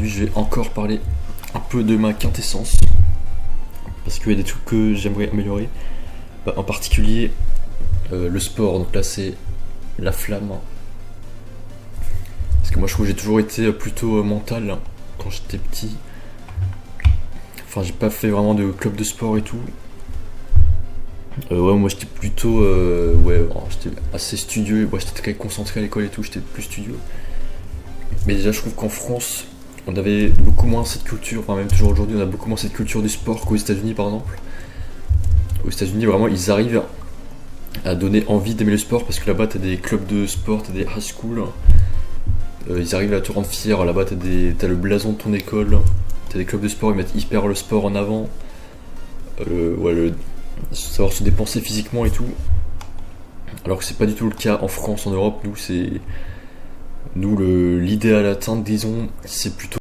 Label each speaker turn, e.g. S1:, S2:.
S1: aujourd'hui je vais encore parler un peu de ma quintessence, parce qu'il y a des trucs que j'aimerais améliorer. En particulier le sport, donc là c'est la flamme. Parce que moi je trouve que j'ai toujours été plutôt mental quand j'étais petit. Enfin, j'ai pas fait vraiment de club de sport et tout. Ouais, moi j'étais plutôt. J'étais assez studieux. Ouais, j'étais très concentré à l'école et tout, j'étais plus studieux. Mais déjà, je trouve qu'en France, on avait beaucoup moins cette culture, enfin, même toujours aujourd'hui, on a beaucoup moins cette culture du sport qu'aux États-Unis par exemple. Aux États-Unis, vraiment, ils arrivent à donner envie d'aimer le sport parce que là-bas, t'as des clubs de sport, t'as des high school. Ils arrivent à te rendre fier. Là-bas, t'as le blason de ton école. T'as des clubs de sport, ils mettent hyper le sport en avant. Savoir se dépenser physiquement et tout. Alors que c'est pas du tout le cas en France, en Europe. Nous, l'idéal à atteindre, disons, c'est plutôt